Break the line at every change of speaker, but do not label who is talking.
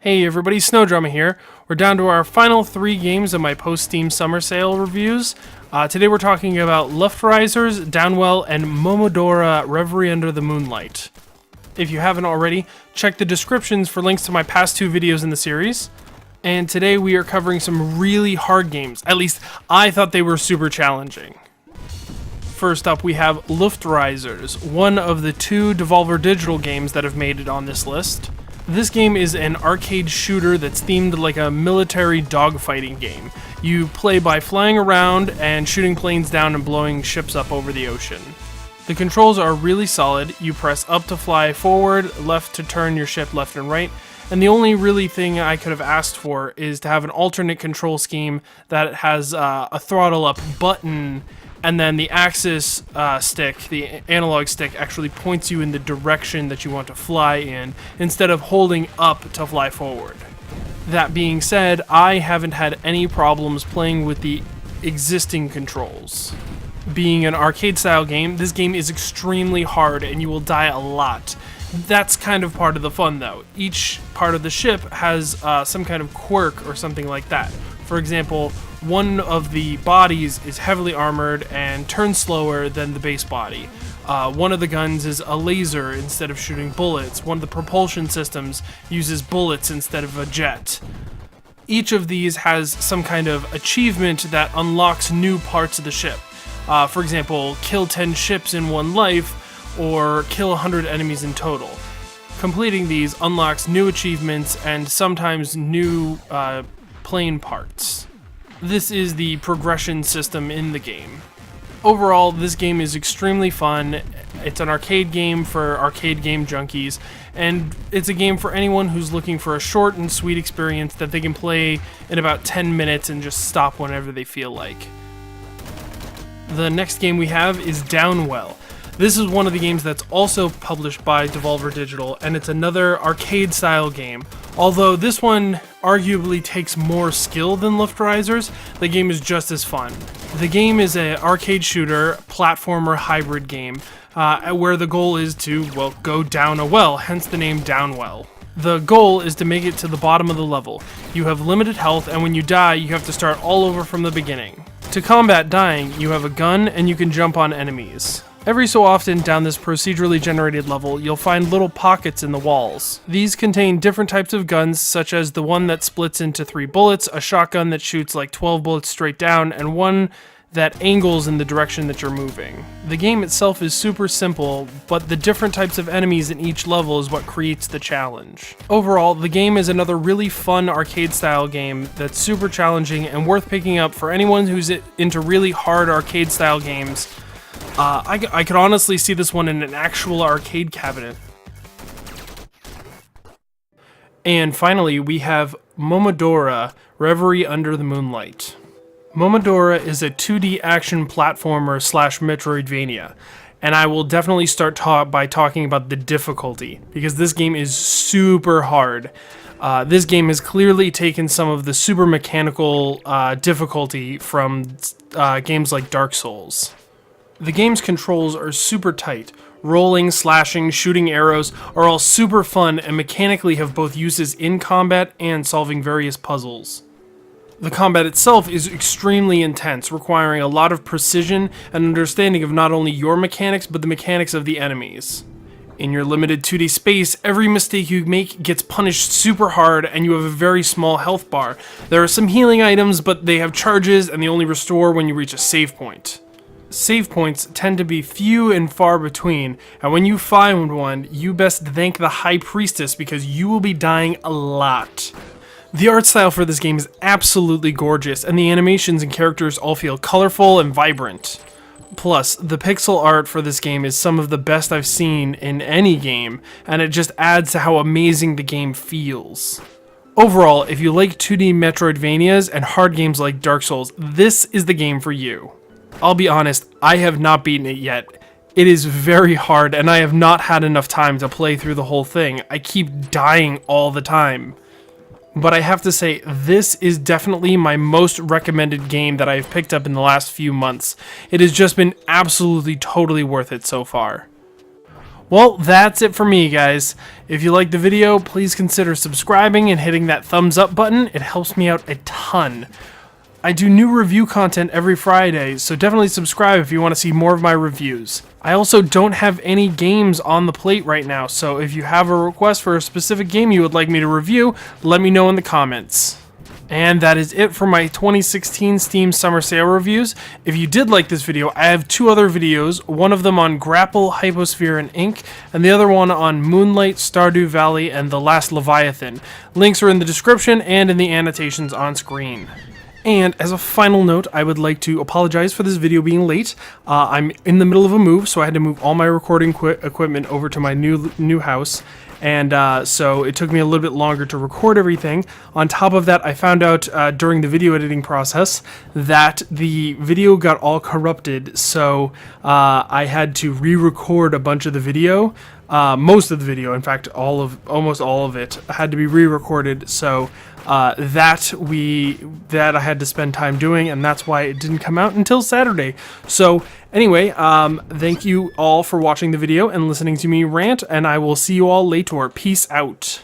Hey everybody, Snowdrama here. We're down to our final 3 games of my post-Steam summer sale reviews. Today we're talking about Luftraisers, Downwell, and Momodora Reverie Under the Moonlight. If you haven't already, check the descriptions for links to my past 2 videos in the series. And today we are covering some really hard games. At least, I thought they were super challenging. First up, we have Luftraisers, one of the 2 Devolver Digital games that have made it on this list. This game is an arcade shooter that's themed like a military dogfighting game. You play by flying around and shooting planes down and blowing ships up over the ocean. The controls are really solid. You press up to fly forward, left to turn your ship left and right, and the only really thing I could have asked for is to have an alternate control scheme that has a throttle up button, and then the axis stick, the analog stick, actually points you in the direction that you want to fly in, instead of holding up to fly forward. That being said, I haven't had any problems playing with the existing controls. Being an arcade-style game, this game is extremely hard and you will die a lot. That's kind of part of the fun though. Each part of the ship has some kind of quirk or something like that. For example, one of the bodies is heavily armored and turns slower than the base body. One of the guns is a laser instead of shooting bullets. One of the propulsion systems uses bullets instead of a jet. Each of these has some kind of achievement that unlocks new parts of the ship. For example, kill 10 ships in one life, or kill 100 enemies in total. Completing these unlocks new achievements and sometimes new plane parts. This is the progression system in the game. Overall, this game is extremely fun. It's an arcade game for arcade game junkies, and it's a game for anyone who's looking for a short and sweet experience that they can play in about 10 minutes and just stop whenever they feel like. The next game we have is Downwell. This is one of the games that's also published by Devolver Digital, and it's another arcade-style game. Although this one arguably takes more skill than Luftraisers, the game is just as fun. The game is an arcade shooter, platformer hybrid game, where the goal is to, well, go down a well, hence the name Downwell. The goal is to make it to the bottom of the level. You have limited health, and when you die, you have to start all over from the beginning. To combat dying, you have a gun, and you can jump on enemies. Every so often down this procedurally generated level, you'll find little pockets in the walls. These contain different types of guns, such as the one that splits into 3 bullets, a shotgun that shoots like 12 bullets straight down, and one that angles in the direction that you're moving. The game itself is super simple, but the different types of enemies in each level is what creates the challenge. Overall, the game is another really fun arcade-style game that's super challenging and worth picking up for anyone who's into really hard arcade-style games. I could honestly see this one in an actual arcade cabinet. And finally, we have Momodora Reverie Under the Moonlight. Momodora is a 2D action platformer / Metroidvania, and I will definitely start by talking about the difficulty, because this game is super hard. This game has clearly taken some of the super mechanical difficulty from games like Dark Souls. The game's controls are super tight. Rolling, slashing, shooting arrows are all super fun and mechanically have both uses in combat and solving various puzzles. The combat itself is extremely intense, requiring a lot of precision and understanding of not only your mechanics, but the mechanics of the enemies. In your limited 2D space, every mistake you make gets punished super hard and you have a very small health bar. There are some healing items, but they have charges and they only restore when you reach a save point. Save points tend to be few and far between, and when you find one, you best thank the High Priestess because you will be dying a lot. The art style for this game is absolutely gorgeous, and the animations and characters all feel colorful and vibrant. Plus, the pixel art for this game is some of the best I've seen in any game, and it just adds to how amazing the game feels. Overall, if you like 2D Metroidvanias and hard games like Dark Souls, this is the game for you. I'll be honest, I have not beaten it yet. It is very hard, and I have not had enough time to play through the whole thing. I keep dying all the time. But I have to say, this is definitely my most recommended game that I've picked up in the last few months. It has just been absolutely totally worth it so far. Well, that's it for me, guys. If you liked the video, please consider subscribing and hitting that thumbs up button. It helps me out a ton. I do new review content every Friday, so definitely subscribe if you want to see more of my reviews. I also don't have any games on the plate right now, so if you have a request for a specific game you would like me to review, let me know in the comments. And that is it for my 2016 Steam Summer Sale reviews. If you did like this video, I have two other videos, one of them on Grapple, Hyposphere, and Ink, and the other one on Moonlight, Stardew Valley, and The Last Leviathan. Links are in the description and in the annotations on screen. And as a final note, I would like to apologize for this video being late. I'm in the middle of a move, so I had to move all my recording equipment over to my new house. And so it took me a little bit longer to record everything. On top of that, I found out during the video editing process that the video got all corrupted, so I had to re-record a bunch of the video. Most of the video, in fact, almost all of it had to be re-recorded, so that I had to spend time doing, and that's why it didn't come out until Saturday. So anyway, thank you all for watching the video and listening to me rant, and I will see you all later. Peace out.